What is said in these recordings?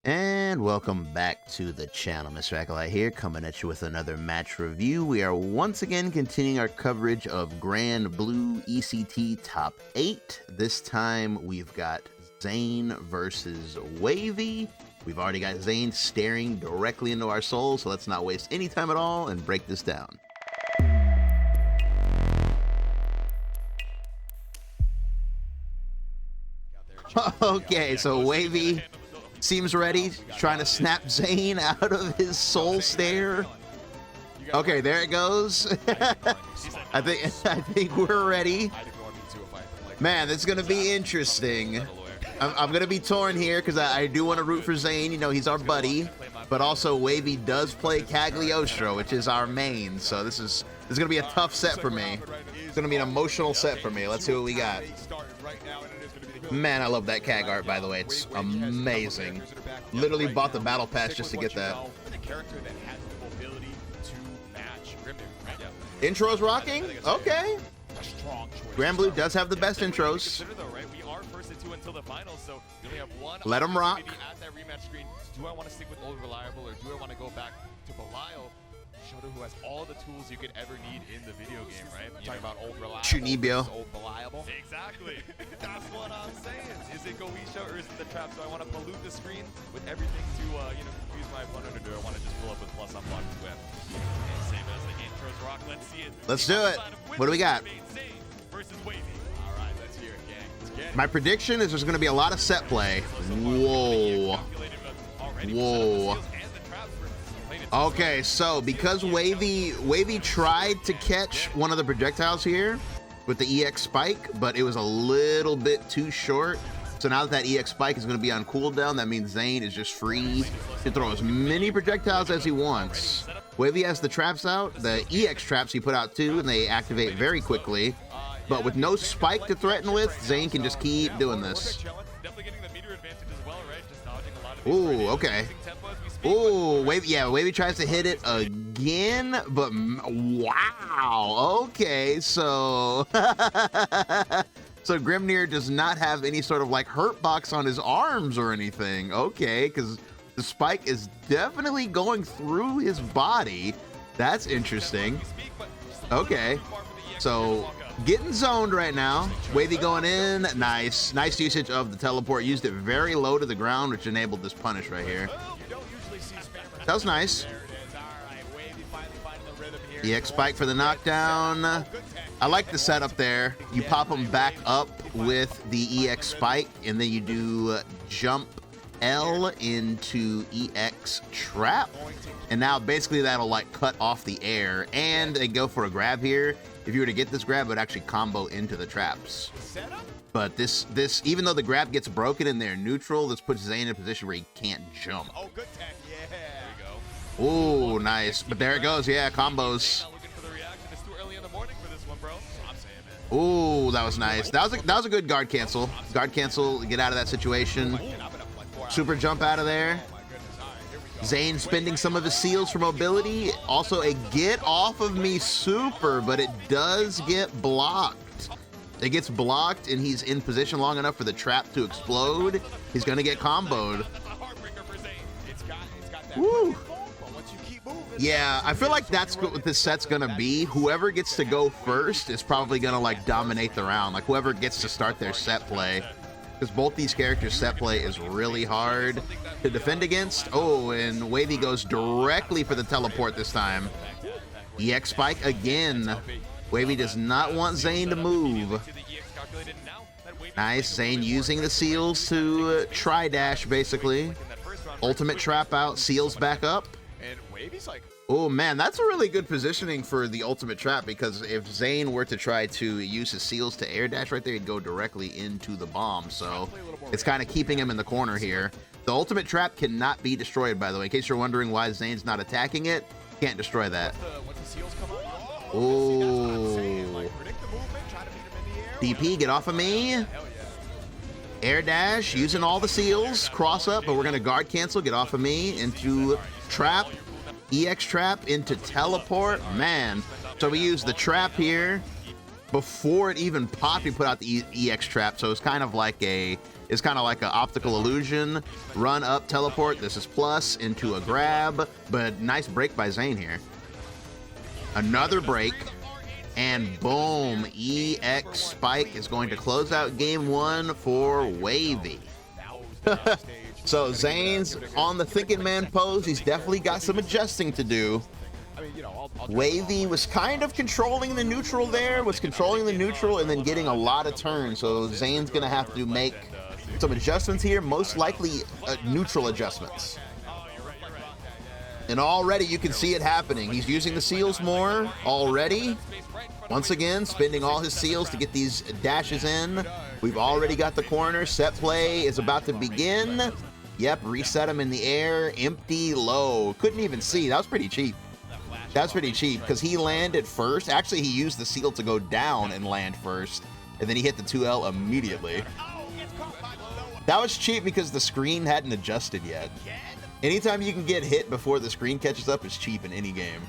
And welcome back to the channel. Mr. Acolyte here, coming at you with another match review. We are once again continuing our coverage of Grand Blue ECT Top 8. This time we've got Zane versus Wavie. We've already got Zane staring directly into our soul, so let's not waste any time at all and break this down. Okay, so Wavie seems ready, trying to snap Zane out of his soul stare. Okay, there it goes. I think we're ready. Man, this is gonna be interesting. I'm gonna be torn here because I do want to root for Zane. You know, he's our buddy, but also Wavie does play Cagliostro, which is our main. So this is gonna be a tough set for me. It's gonna be an emotional set for me. Let's see what we got. Man, I love that CAG art, by the way. It's amazing. Literally bought the battle pass just to get that. Intros rocking? Okay. Grand Blue does have the best intros. Let him rock. Do I want to stick with Old Reliable or do I want to go back to Belial? Shoto, who has all the tools you could ever need in the video game, right? I'm talking about Old Reliable. Chunibyo. Old Beliable. Exactly. That's what I'm saying. Is it Goisha or is it the trap? So I want to pollute the screen with everything to, confuse my opponent, or do I want to just pull up with plus unblock to win? And same as the intros rock. Let's see it. Let's do it. What do we got? Versus Wavie. All right, let's hear it, gang. Let's get it. My prediction is there's going to be a lot of set play. Whoa. Whoa. Okay, so because Wavie tried to catch one of the projectiles here with the EX spike, but it was a little bit too short. So now that EX spike is going to be on cooldown, that means Zane is just free to throw as many projectiles as he wants. Wavie has the traps out, the EX traps he put out too, and they activate very quickly. But with no spike to threaten with, Zane can just keep doing this. Ooh, okay. Ooh, Wavie tries to hit it again, but wow. Okay, so so Grimnir does not have any sort of like hurt box on his arms or anything. Okay, because the spike is definitely going through his body. That's interesting. Okay, so getting zoned right now. Wavie going in. Nice usage of the teleport. Used it very low to the ground, which enabled this punish right here. That was nice. EX spike for the knockdown. I like the setup there. You pop them back up with the EX spike, and then you do jump L into EX trap. And now basically that'll like cut off the air, and they go for a grab here. If you were to get this grab, it would actually combo into the traps. But this, even though the grab gets broken and they're neutral, this puts Zane in a position where he can't jump. Oh, good tech. Yeah. There you go. Ooh, nice. But there it goes. Yeah, combos. Ooh, that was nice. That was a good guard cancel. Guard cancel, get out of that situation. Super jump out of there. Zane spending some of his seals for mobility. Also a get off of me super, but it does get blocked. It gets blocked, and he's in position long enough for the trap to explode. He's gonna get comboed. Woo. Yeah, I feel like that's what this set's gonna be. Whoever gets to go first is probably gonna like dominate the round. Like whoever gets to start their set play. Because both these characters' set play is really hard to defend against. Oh, and Wavie goes directly for the teleport this time. EX spike again. Wavie does not want Zane to move. Nice, Zane using the seals to tri-dash, basically. Ultimate trap out, seals back up. Oh man, that's a really good positioning for the ultimate trap, because if Zane were to try to use his seals to air dash right there, he'd go directly into the bomb. So it's kind of keeping him in the corner here. The ultimate trap cannot be destroyed, by the way. In case you're wondering why Zane's not attacking it, can't destroy that. Ooh. DP, get off of me. Air dash, using all the seals. Cross up, but we're going to guard cancel. Get off of me. Into trap. EX trap into teleport. Man. So we use the trap here before it even popped, he put out the EX trap. So it's kind of like a optical illusion. Run up, teleport. This is plus into a grab, but nice break by Zane here. Another break, and boom, EX spike is going to close out game one for Wavie. So Zane's on the thinking man pose. He's definitely got some adjusting to do. Wavie was kind of controlling the neutral there, and then getting a lot of turns. So Zane's gonna have to make some adjustments here, most likely neutral adjustments. And already you can see it happening. He's using the seals more already. Once again, spending all his seals to get these dashes in. We've already got the corner. Set play is about to begin. Yep, reset him in the air. Empty low. Couldn't even see. That was pretty cheap. That's pretty cheap because he landed first. Actually, he used the seal to go down and land first. And then he hit the 2L immediately. That was cheap because the screen hadn't adjusted yet. Anytime you can get hit before the screen catches up is cheap in any game.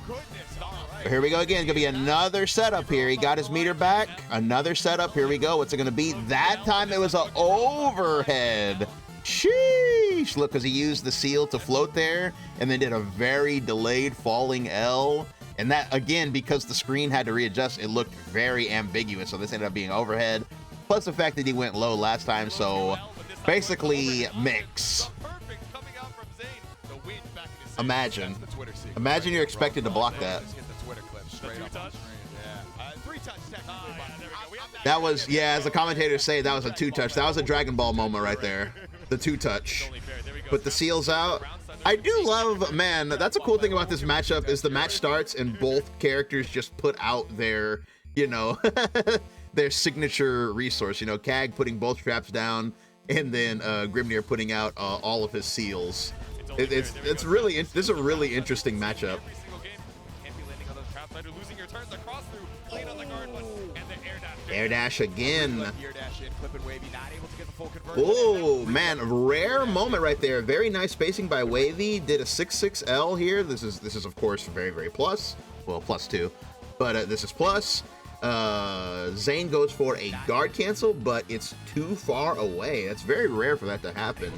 So here we go again. It's going to be another setup here. He got his meter back. Another setup. Here we go. What's it going to be? That time it was an overhead. Sheesh. Look, because he used the seal to float there and then did a very delayed falling L. And that, again, because the screen had to readjust, it looked very ambiguous. So this ended up being overhead. Plus the fact that he went low last time. So basically mix. Imagine you're expected to block that. That was, yeah, as the commentators say, that was a two-touch. That was a Dragon Ball moment right there. The two-touch. Put the seals out. I do love, man, that's a cool thing about this matchup is the match starts and both characters just put out their, you know, their signature resource. You know, Kag putting both traps down and then Grimnir putting out all of his seals. It's really, this is a really interesting matchup. Air dash again. Oh man, rare moment right there. Very nice spacing by Wavie. Did a 6-6L here. This is of course very plus. Well, +2, but this is plus. Zane goes for a guard cancel, but it's too far away. That's very rare for that to happen.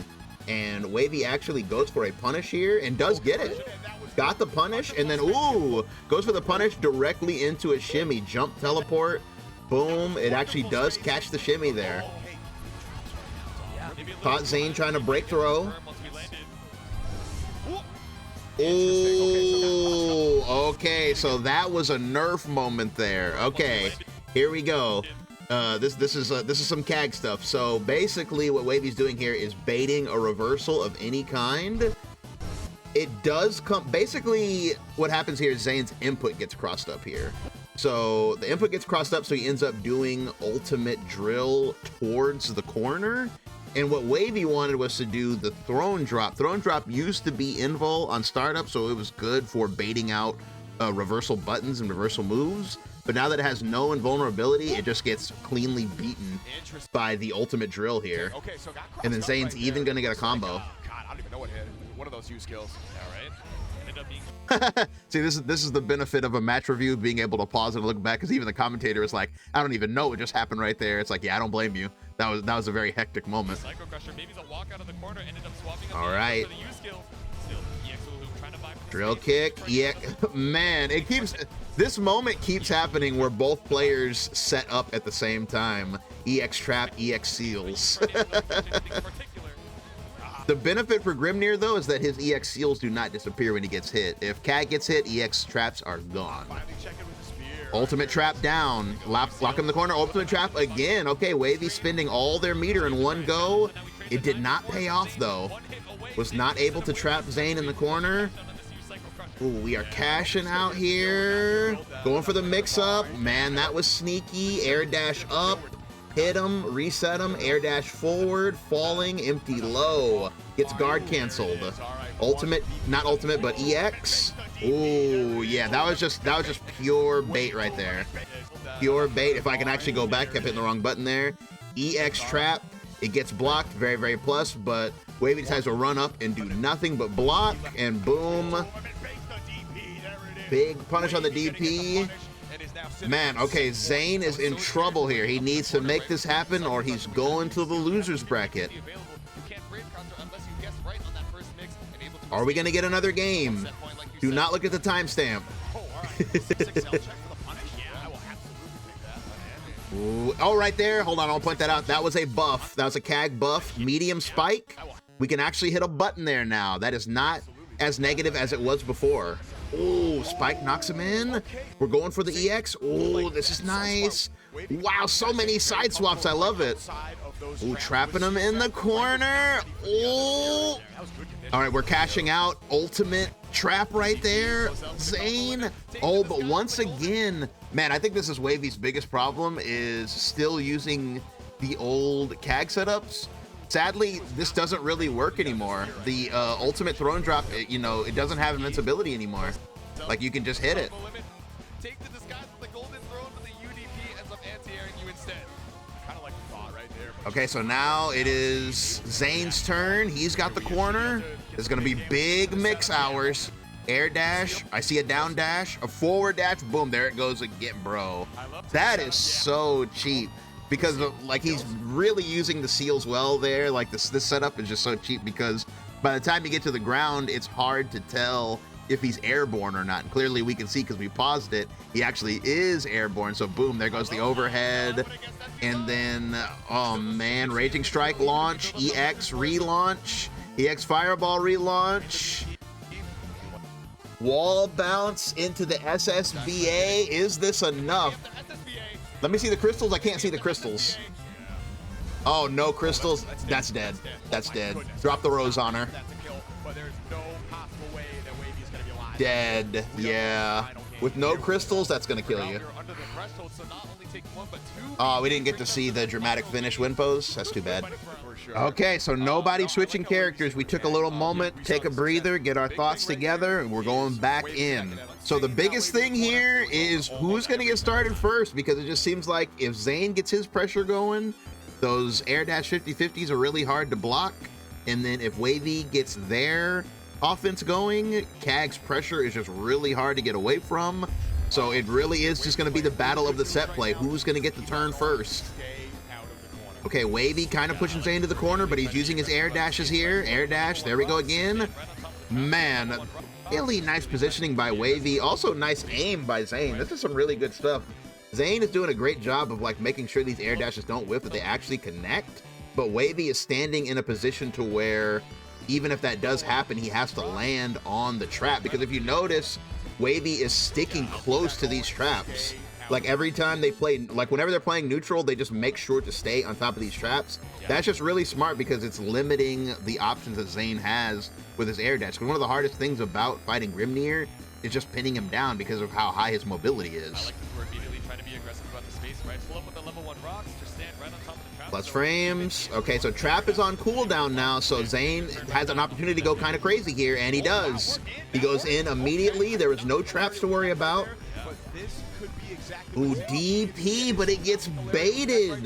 And Wavie actually goes for a punish here and does get it. Got the punish and then, ooh, goes for the punish directly into a shimmy. Jump teleport, boom. It actually does catch the shimmy there. Caught Zane trying to break throw. Ooh, okay, so that was a nerf moment there. Okay, here we go. This is some Kag stuff. So basically what Wavie's doing here is baiting a reversal of any kind. It does come, basically what happens here is Zane's input gets crossed up here. So the input gets crossed up, so he ends up doing ultimate drill towards the corner. And what Wavie wanted was to do the throne drop. Throne drop used to be invul on startup, so it was good for baiting out reversal buttons and reversal moves. But now that it has no invulnerability, it just gets cleanly beaten by the ultimate drill here. And then Zane's even gonna get a combo. God, I don't even know what hit. One of those U skills. All right. See, this is the benefit of a match review, being able to pause and look back, because even the commentator is like, I don't even know what just happened right there. It's like, yeah, I don't blame you. That was a very hectic moment. All right. Drill kick. Yeah, man, it keeps, this moment keeps happening where both players set up at the same time. EX trap, EX seals. The benefit for Grimnir, though, is that his EX seals do not disappear when he gets hit. If Kag gets hit, EX traps are gone. Ultimate trap down. Lock him in the corner. Ultimate trap again. Okay, Wavie spending all their meter in one go. It did not pay off, though. Was not able to trap Zane in the corner. Ooh, we are cashing out here. Going for the mix-up. Man, that was sneaky. Air dash up. Hit him, reset him, air dash forward, falling, empty low. Gets guard canceled. Ultimate, not ultimate, but EX. Ooh, yeah, that was just pure bait right there. Pure bait. If I can actually go back, kept hitting the wrong button there. EX trap. It gets blocked, very plus, but Wavie decides to run up and do nothing but block, and boom. Big punish on the DP. Man, okay, Zane is in trouble here. He needs to make this happen or he's going to the loser's bracket. Are we gonna get another game? Do not look at the timestamp. Oh, right there. Hold on, I'll point that out. That was a buff. That was a CAG buff. Medium spike. We can actually hit a button there now. That is not as negative as it was before. Oh, spike knocks him in. We're going for the EX. Oh, this is nice. Wow, so many side swaps. I love it. Oh, trapping him in the corner. Oh. All right, we're cashing out. Ultimate trap right there. Zane. Oh, but once again, man, I think this is Wavie's biggest problem is still using the old CAG setups. Sadly, this doesn't really work anymore. The ultimate throne drop, you know, it doesn't have invincibility anymore. Like, you can just hit it. Take the disguise with the golden throne, but the UDP ends up anti-airing you instead. Kind of like the thought right there. Okay, so now it is Zane's turn. He's got the corner. There's gonna be big mix hours. Air dash, I see a down dash, a forward dash, boom, there it goes again, bro. That is so cheap. Because like he's really using the seals well there. Like this setup is just so cheap because by the time you get to the ground, it's hard to tell if he's airborne or not. And clearly we can see because we paused it, he actually is airborne. So boom, there goes the overhead. And then, oh man, Raging Strike launch, EX relaunch, EX Fireball relaunch. Wall bounce into the SSBA. Is this enough? Let me see the crystals. I can't see the crystals. Oh, no crystals. That's dead. That's dead. Drop the rose on her. Dead. Yeah. With no crystals, that's going to kill you. Oh, we didn't get to see the dramatic finish win pose. That's too bad. Okay, so nobody switching characters. We took a little moment, take a breather, get our thoughts together, and we're going back in. So the biggest thing here is who's going to get started first, because it just seems like if Zane gets his pressure going, those air dash 50-50s are really hard to block. And then if Wavie gets their offense going, CAG's pressure is just really hard to get away from. So it really is just going to be the battle of the set play. Who's going to get the turn first? Okay, Wavie kind of pushing Zane to the corner, but he's using his air dashes here. Air dash, there we go again. Man, really nice positioning by Wavie. Also nice aim by Zane. This is some really good stuff. Zane is doing a great job of like making sure these air dashes don't whiff, that they actually connect. But Wavie is standing in a position to where even if that does happen, he has to land on the trap. Because if you notice, Wavie is sticking close to these traps. Like every time they play, like whenever they're playing neutral, they just make sure to stay on top of these traps. That's just really smart because it's limiting the options that Zane has with his air dash. Because one of the hardest things about fighting Grimnir is just pinning him down because of how high his mobility is. I like that we're immediately trying to be aggressive about the space, right? Pull up with the level 1 rocks, just stand right on top of the trap. Plus frames. Okay, so trap is on cooldown now, so Zane has an opportunity to go kind of crazy here, and he does. He goes in immediately. There is no traps to worry about. Ooh, DP, but it gets baited.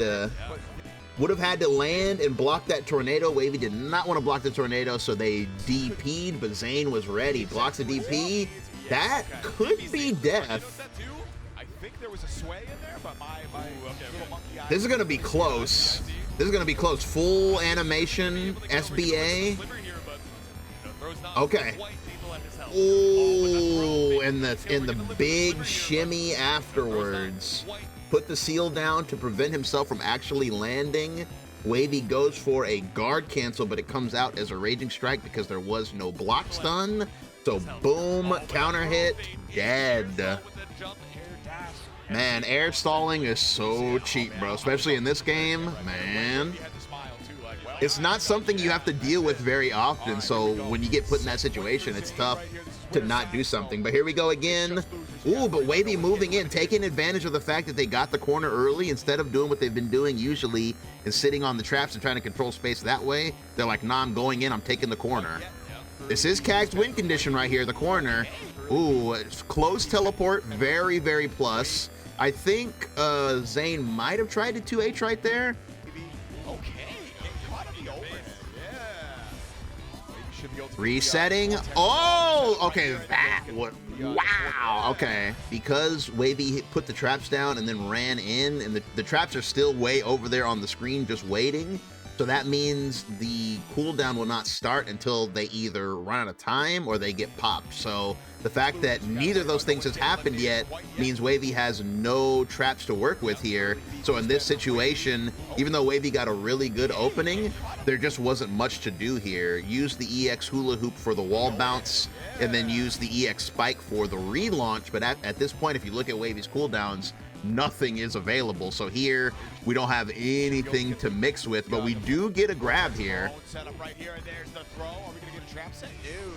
Would have had to land and block that tornado. Wavie did not want to block the tornado, so they DP'd, but Zane was ready. Blocks a DP. That could be death. This is going to be close. This is going to be close. Full animation, SBA. Okay. Oh, and the big shimmy afterwards. Put the seal down to prevent himself from actually landing. Wavie goes for a guard cancel, but it comes out as a Raging Strike because there was no block stun. So boom, counter hit, dead. Man, air stalling is so cheap, bro, especially in this game, man. It's not something you have to deal with very often, so when you get put in that situation, it's tough to not do something. But here we go again. Ooh, but Wavie moving in, taking advantage of the fact that they got the corner early instead of doing what they've been doing usually and sitting on the traps and trying to control space that way. They're like, nah, I'm going in, I'm taking the corner. This is CAG's win condition right here, the corner. Ooh, close teleport, very, very plus. I think Zane might have tried to 2H right there. should be able to Resetting. Oh, okay. That what? Wow. Okay. Because Wavie put the traps down and then ran in, and the traps are still way over there on the screen just waiting. So that means the cooldown will not start until they either run out of time or they get popped. So the fact that neither of those things has happened yet means Wavie has no traps to work with here. So in this situation, even though Wavie got a really good opening, there just wasn't much to do here. Use the EX hula hoop for the wall bounce, and then use the EX spike for the relaunch. But at this point, if you look at Wavie's cooldowns, nothing is available. So here we don't have anything to mix with, but we do get a grab here.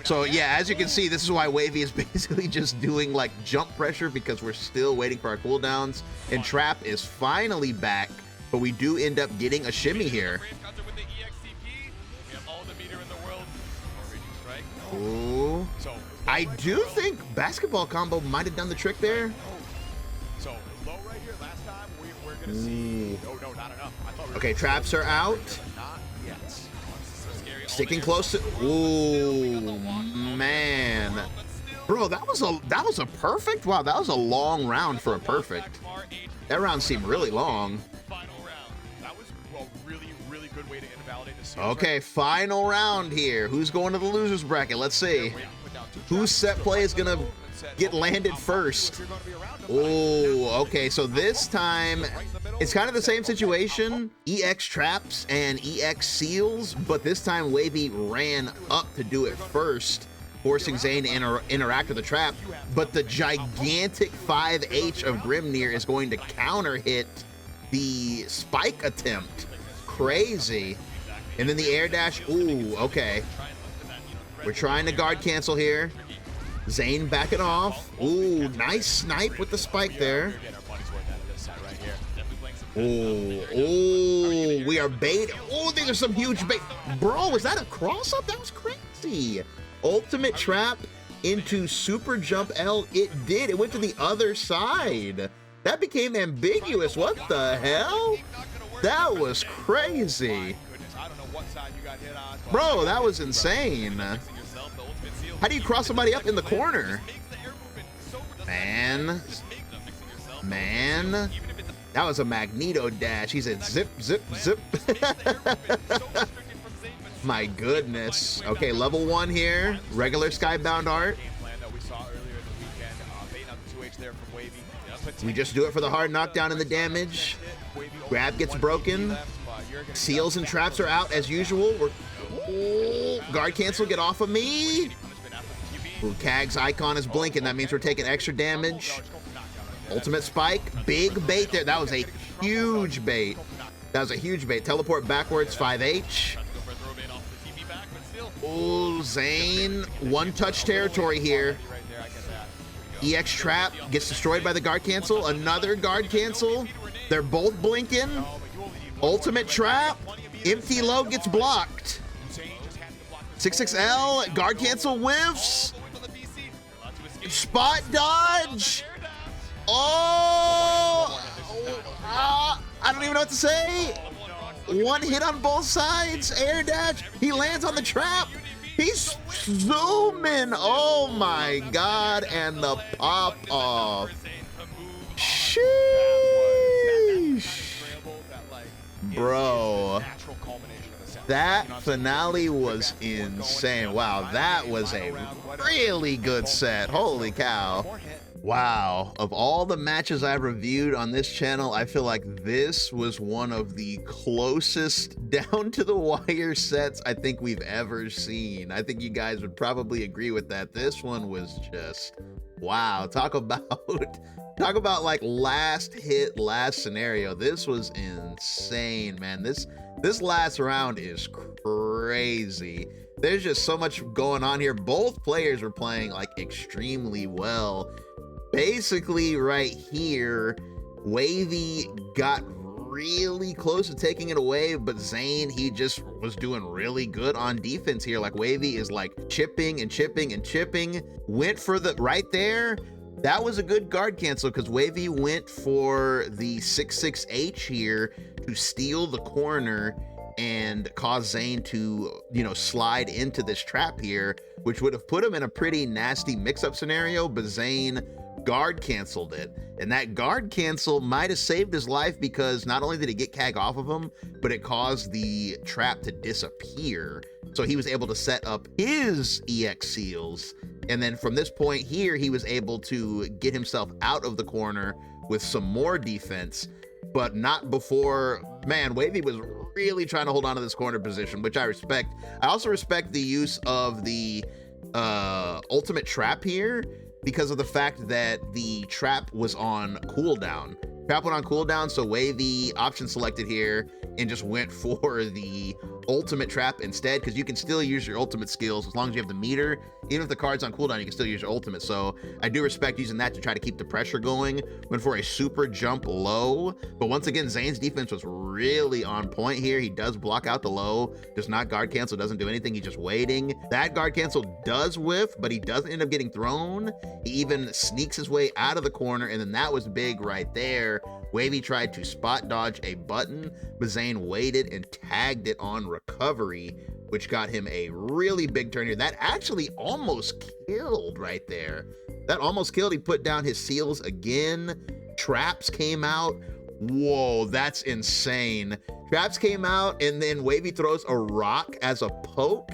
So yeah, as you can see, this is why Wavie is basically just doing like jump pressure, because we're still waiting for our cooldowns, and trap is finally back, but we do end up getting a shimmy here. Ooh. I do think basketball combo might have done the trick there. Okay, traps are out. Sticking close to. Ooh, man, bro, that was a perfect. Wow, that was a long round for a perfect. That round seemed really long. Okay, final round here. Who's going to the losers bracket? Let's see. Whose set play is gonna get landed first? Oh, okay, so this time it's kind of the same situation. EX traps and EX seals, but this time Wavie ran up to do it first, forcing Zane to interact with the trap. But the gigantic 5H of Grimnir is going to counter hit the spike attempt. Crazy. And then the air dash. Ooh, okay. We're trying to guard cancel here. Zane backing off. Ooh, nice snipe with the spike there. Oh, we are bait. Oh, there's some huge bait. Bro, was that a cross-up? That was crazy. Ultimate trap into super jump L. It did. It went to the other side. That became ambiguous. What the hell? That was crazy. Bro, that was insane. How do you cross somebody up in the corner? Man. That was a Magneto dash. He said zip, zip, zip. My goodness. Okay, level 1 here. Regular Skybound art. We just do it for the hard knockdown and the damage. Grab gets broken. Seals and traps are out as usual. Guard cancel, get off of me. Ooh, Kag's icon is blinking. That means we're taking extra damage. Ultimate spike. Big bait there. That was a huge bait. Teleport backwards, 5H. Oh, Zane. One touch territory here. EX trap gets destroyed by the guard cancel. Another guard cancel. They're both blinking. Ultimate trap. Empty low gets blocked. 6XL. Guard cancel whiffs. Spot dodge. Oh. I don't even know what to say. One hit on both sides. Air dash. He lands on the trap. He's zooming. Oh my God. And the pop off. Sheesh. Bro. That finale was insane. Wow, that was a really good set. Holy cow. Wow, of all the matches I've reviewed on this channel, I feel like this was one of the closest down to the wire sets I think we've ever seen. I think you guys would probably agree with that. This one was just, wow. Talk about like last hit, last scenario. This was insane, man. This last round is crazy. There's just so much going on here. Both players were playing like extremely well. Basically right here, Wavie got really close to taking it away, but Zane, he just was doing really good on defense here. Like Wavie is like chipping and chipping and chipping. Went for the right there. That was a good guard cancel because Wavie went for the 6-6H here to steal the corner and cause Zane to, slide into this trap here, which would have put him in a pretty nasty mix-up scenario, but Zane guard canceled it. And that guard cancel might have saved his life, because not only did it get Kag off of him, but it caused the trap to disappear. So he was able to set up his EX seals. And then from this point here, he was able to get himself out of the corner with some more defense, but not before, man, Wavie was really trying to hold on to this corner position, which I respect. I also respect the use of the ultimate trap here, because of the fact that the trap was on cooldown. Trap went on cooldown, so Wavie option selected here and just went for the ultimate trap instead, because you can still use your ultimate skills as long as you have the meter. Even if the card's on cooldown, you can still use your ultimate. So I do respect using that to try to keep the pressure going. Went for a super jump low, but once again, Zane's defense was really on point here. He does block out the low, does not guard cancel, doesn't do anything. He's just waiting. That guard cancel does whiff, but he doesn't end up getting thrown. He even sneaks his way out of the corner, and then that was big right there. Wavie tried to spot dodge a button, but Zane waited and tagged it on recovery, which got him a really big turn here. That actually almost killed right there. That almost killed. He put down his seals again. Traps came out. Whoa, that's insane. Traps came out, and then Wavie throws a rock as a poke.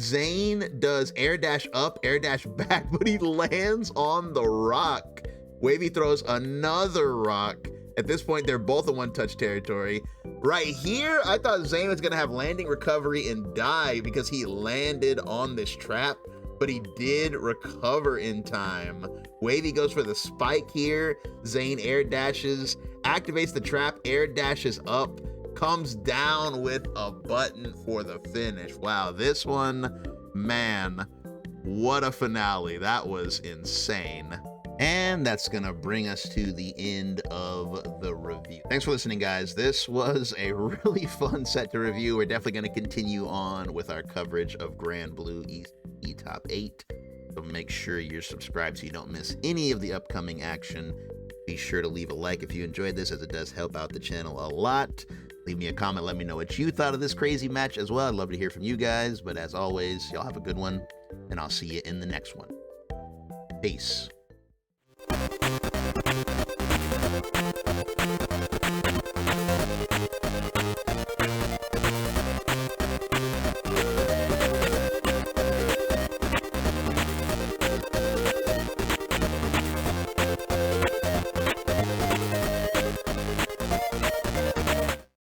Zane does air dash up, air dash back, but he lands on the rock. Wavie throws another rock. At this point, they're both in one-touch territory. Right here, I thought Zane was gonna have landing recovery and die because he landed on this trap, but he did recover in time. Wavie goes for the spike here. Zane air dashes, activates the trap, air dashes up, comes down with a button for the finish. Wow, this one, man, what a finale. That was insane. And that's gonna bring us to the end of the review. Thanks for listening, guys. This was a really fun set to review. We're definitely gonna continue on with our coverage of Grand Blue ECE Top 8. So make sure you're subscribed so you don't miss any of the upcoming action. Be sure to leave a like if you enjoyed this, as it does help out the channel a lot. Leave me a comment, let me know what you thought of this crazy match as well. I'd love to hear from you guys, but as always, y'all have a good one, and I'll see you in the next one. Peace.